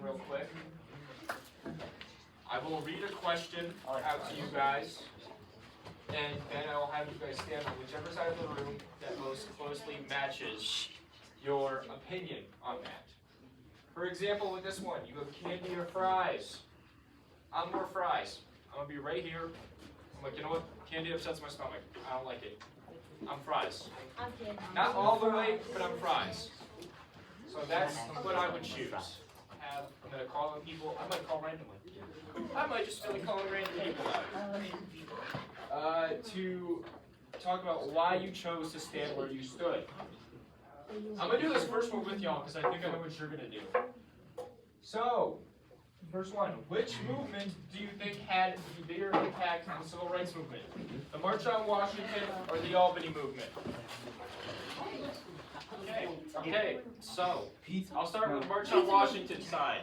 real quick. I will read a question out to you guys, and then I'll have you guys stand on whichever side of the room that most closely matches your opinion on that. For example, with this one, you have candy or fries. I'm more fries. I'm going to be right here. I'm like, you know what? Candy upsets my stomach. I don't like it. I'm fries. Not all the way, but I'm fries. So that's what I would choose. I'm going to call on people. I might call randomly. I might just feel like calling random people out. To talk about why you chose to stand where you stood. I'm going to do this first one with y'all because I think I know what you're going to do. So, first one. Which movement do you think had the bigger impact on the civil rights movement? The March on Washington or the Albany movement? Okay, so I'll start with the March on Washington side.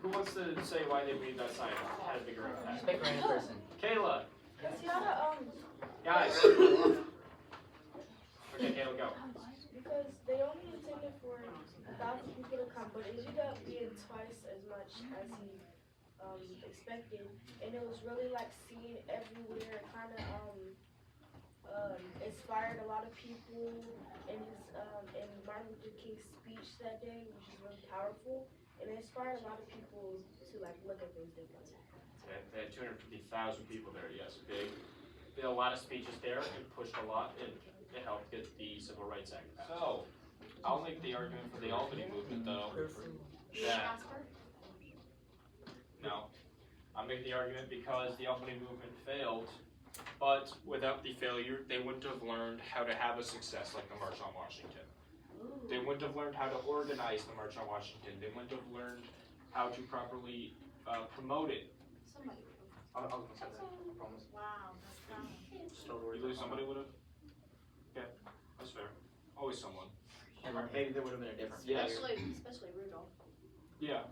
Who wants to say why they believe that side had a bigger impact? Pick random person. Kayla. It's not a, Guys. Okay, Kayla, go. because they only intended for 1,000 people to come, but it ended up being twice as much as he expected, and it was really like seen everywhere. It kind of inspired a lot of people, and and Martin Luther King's speech that day, which is really powerful, and it inspired a lot of people to like look at things differently. They had 250,000 people there. Yes, big. They had a lot of speeches there. It pushed a lot. It helped get the Civil Rights Act passed. So, I'll make the argument for the Albany movement, though. That no, I'll make the argument because the Albany movement failed, but without the failure, they wouldn't have learned how to have a success like the March on Washington. They wouldn't have learned how to organize the March on Washington. They wouldn't have learned how to properly promote it. I was gonna say that. I promise. Wow, that's kind You believe somebody would have? Okay, that's fair. Always someone. And maybe there would have been a difference. Yes. especially Rudolph. Yeah.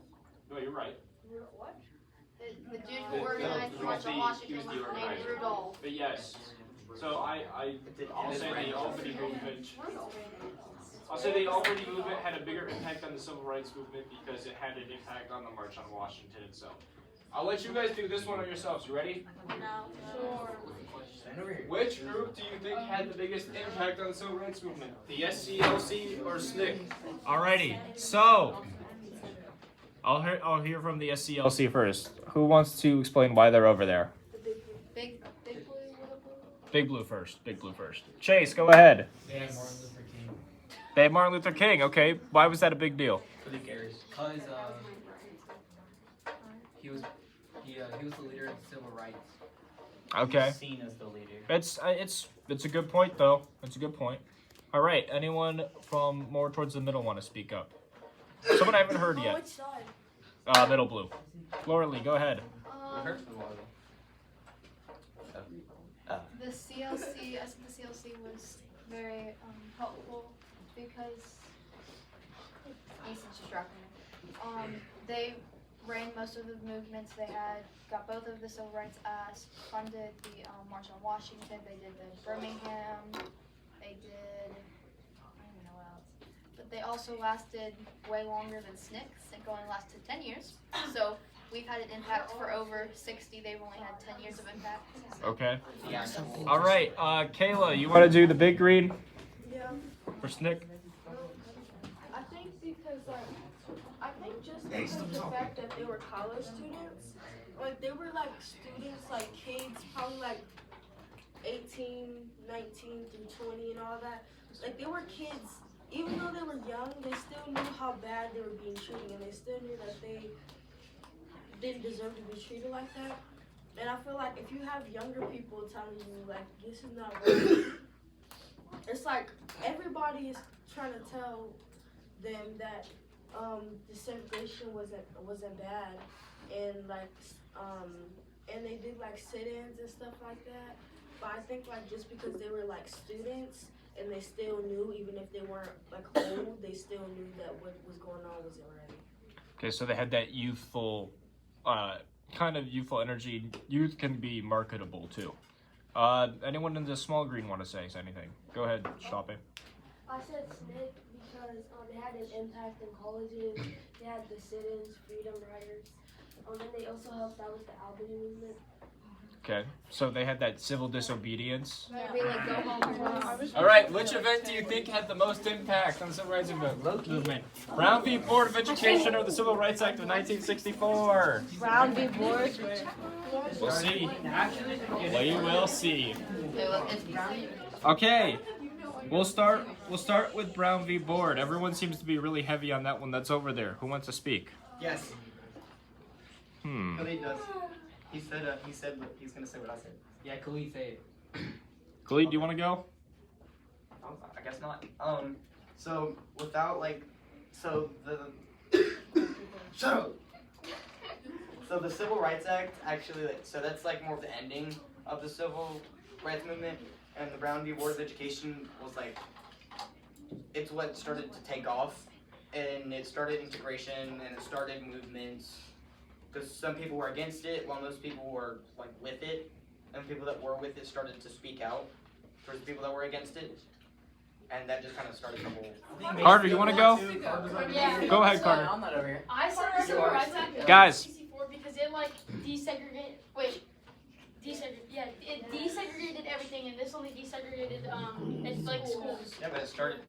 No, you're right. What? The dude The- who organized he the was March on the- Washington he was was the named organizer. Rudolph. But yes. So I'll say the Albany movement. I'll say the Albany movement had a bigger impact on the Civil Rights Movement because it had an impact on the March on Washington itself. I'll let you guys do this one on yourselves. You ready? No. Sure. Stand over here. Which group do you think had the biggest impact on the Civil Rights Movement? The SCLC or SNCC? Alrighty, so I'll hear from the SCLC first. Who wants to explain why they're over there? Big blue, little blue. Big Blue first. Big Blue first. Chase, go ahead. They had Martin Luther King. They had Martin Luther King. Okay, why was that a big deal? Because he was the leader of civil rights. Okay, Seen as the leader. it's a good point though. It's a good point. All right, anyone from more towards the middle want to speak up? Someone I haven't heard yet. Which side? Middle blue. Laura Lee, go ahead. The CLC, I think the CLC was very helpful because he's distracting. They ran most of the movements. They got both of the civil rights acts, funded the March on Washington. They did the Birmingham. They did, I don't even know what else. But they also lasted way longer than SNCC. SNCC only lasted 10 years. So we've had an impact for over 60. They've only had 10 years of impact. Okay. Yeah. All right, Kayla, you want to do the big green Yeah. for SNCC? I think because I think just because of the fact that they were college students, like they were like students, like kids, probably like 18, 19 through 20 and all that. Like they were kids, even though they were young, they still knew how bad they were being treated, and they still knew that they didn't deserve to be treated like that. And I feel like if you have younger people telling you like this is not right, it's like everybody is trying to tell them that the segregation wasn't bad, and like and they did like sit-ins and stuff like that. But I think like just because they were like students and they still knew, even if they weren't like old, they still knew that what was going on wasn't right. Okay, so they had that youthful, kind of youthful energy. Youth can be marketable too. Anyone in the small green want to say anything? Go ahead, Shopping. I said SNCC because it had an impact in colleges. They had the sit-ins, freedom riders, and they also helped out with the Albany movement. Okay, so they had that civil disobedience. Maybe like go home and run. All right, which event do you think had the most impact on the civil rights movement? Brown v. Board of Education or the Civil Rights Act of 1964? Brown v. Board. We'll see. We will see. It's Brown. Okay, we'll start with Brown v. Board. Everyone seems to be really heavy on that one that's over there. Who wants to speak? Yes. Khalid does. He said he's gonna say what I said. Yeah, Khalid, say it. Khalid, do you want to go? I guess not. So without shut up. So the Civil Rights Act actually, so that's like more of the ending of the civil rights movement, and the Brown v. Board of Education was like, it's what started to take off, and it started integration and it started movements. Because some people were against it, while most people were like with it, and people that were with it started to speak out towards the people that were against it, and that just kind of started the whole. Carter, you want to go? Yeah. Go ahead, Carter. I'm not over here. I said the Civil Rights Act of Guys. 1964 because it like it desegregated everything, and this only desegregated it's like schools. Yeah, but it started.